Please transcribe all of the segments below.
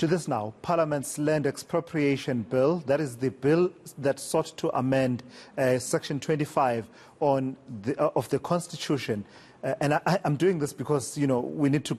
To this now, Parliament's Land Expropriation Bill, that is the bill that sought to amend Section 25 of the Constitution. And I'm doing this because, we need to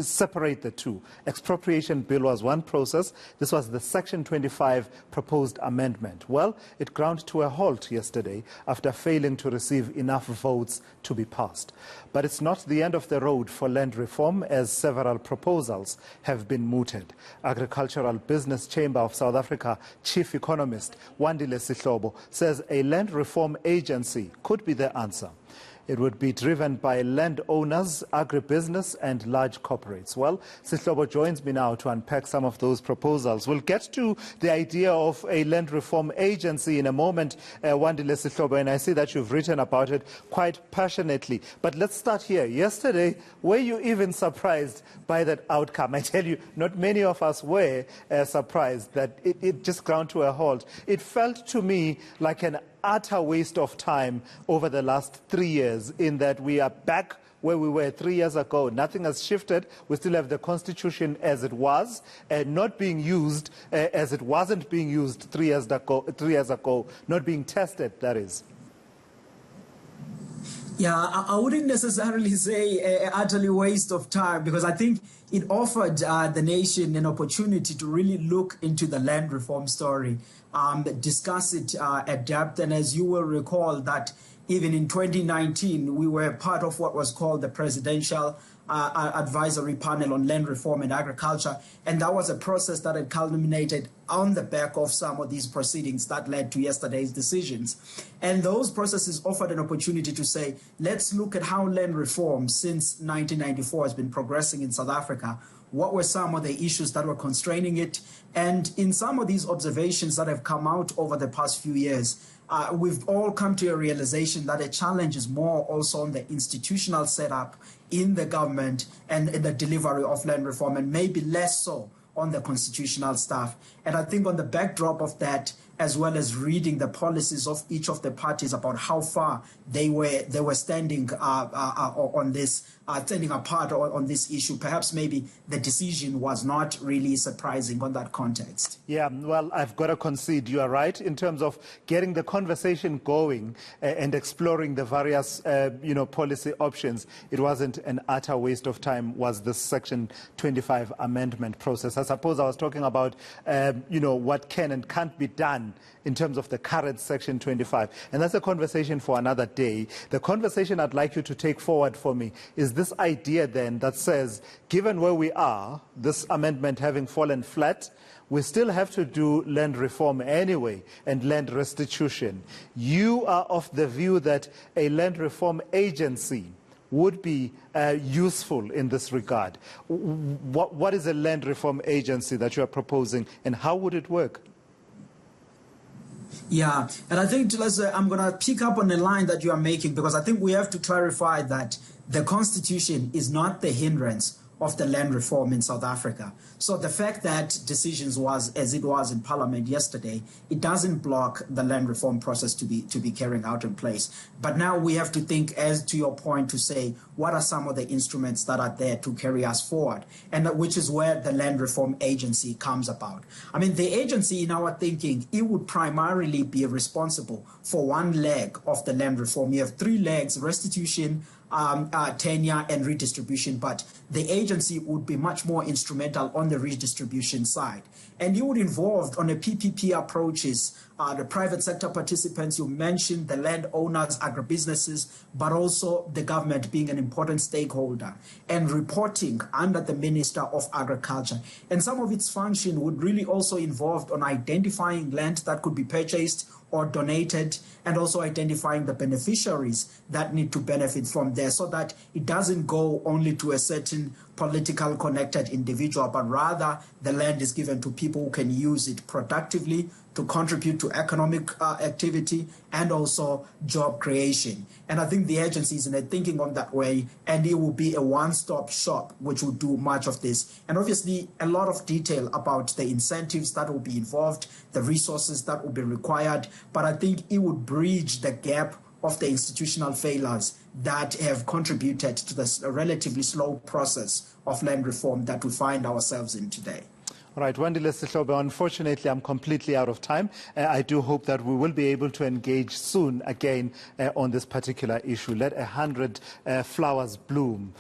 separate the two. Expropriation bill was one process. This was the Section 25 proposed amendment. Well, it ground to a halt yesterday after failing to receive enough votes to be passed. But it's not the end of the road for land reform, as several proposals have been mooted. Agricultural Business Chamber of South Africa Chief Economist Wandile Sihlobo says a land reform agency could be the answer. It would be driven by landowners, agribusiness and large corporates. Well, Sihlobo joins me now to unpack some of those proposals. We'll get to the idea of a land reform agency in a moment, Wandile Sihlobo, and I see that you've written about it quite passionately. But let's start here. Yesterday, were you even surprised by that outcome? I tell you, not many of us were surprised that it just ground to a halt. It felt to me like an utter waste of time over the last 3 years, in that we are back where we were 3 years ago. Nothing has shifted. We still have the Constitution as it was, not being used as it wasn't being used 3 years ago, not being tested, that is. Yeah, I wouldn't necessarily say utterly waste of time, because I think it offered the nation an opportunity to really look into the land reform story, discuss it at depth. And as you will recall, that even in 2019, we were part of what was called the Presidential Advisory Panel on Land Reform and Agriculture. And that was a process that had culminated on the back of some of these proceedings that led to yesterday's decisions. And those processes offered an opportunity to say, let's look at how land reform since 1994 has been progressing in South Africa. What were some of the issues that were constraining it? And in some of these observations that have come out over the past few years, we've all come to a realization that a challenge is more also on the institutional setup in the government and the delivery of land reform, and maybe less so on the constitutional stuff. And I think on the backdrop of that, as well as reading the policies of each of the parties about how far they were standing on this, standing apart on this issue, perhaps maybe the decision was not really surprising on that context. Yeah, well, I've got to concede you are right in terms of getting the conversation going and exploring the various, policy options. It wasn't an utter waste of time, was this Section 25 amendment process. I suppose I was talking about, what can and can't be done in terms of the current Section 25. And that's a conversation for another day. The conversation I'd like you to take forward for me is this idea then that says, given where we are, this amendment having fallen flat, we still have to do land reform anyway and land restitution. You are of the view that a land reform agency would be useful in this regard. What is a land reform agency that you are proposing, and how would it work? Yeah, and I think, I'm going to pick up on the line that you are making, because I think we have to clarify that the Constitution is not the hindrance of the land reform in South Africa. So the fact that decisions was as it was in Parliament yesterday, it doesn't block the land reform process to be carrying out in place. But now we have to think, as to your point, to say, what are some of the instruments that are there to carry us forward? And which is where the Land Reform Agency comes about. I mean, the agency, in our thinking, it would primarily be responsible for one leg of the land reform. You have three legs: restitution, tenure and redistribution, but the agency would be much more instrumental on the redistribution side. And you would involve on a PPP approaches, the private sector participants, you mentioned the landowners, agribusinesses, but also the government being an important stakeholder, and reporting under the Minister of Agriculture. And some of its function would really also involve on identifying land that could be purchased or donated, and also identifying the beneficiaries that need to benefit from there, so that it doesn't go only to a certain political connected individual, but rather the land is given to people who can use it productively to contribute to economic activity and also job creation. And I think the agency is thinking on that way, and it will be a one-stop shop which will do much of this. And obviously a lot of detail about the incentives that will be involved, the resources that will be required, but I think it would bridge the gap of the institutional failures that have contributed to this relatively slow process of land reform that we find ourselves in today. Right, Wandile Sihlobo, unfortunately, I'm completely out of time. I do hope that we will be able to engage soon again on this particular issue. Let 100 flowers bloom.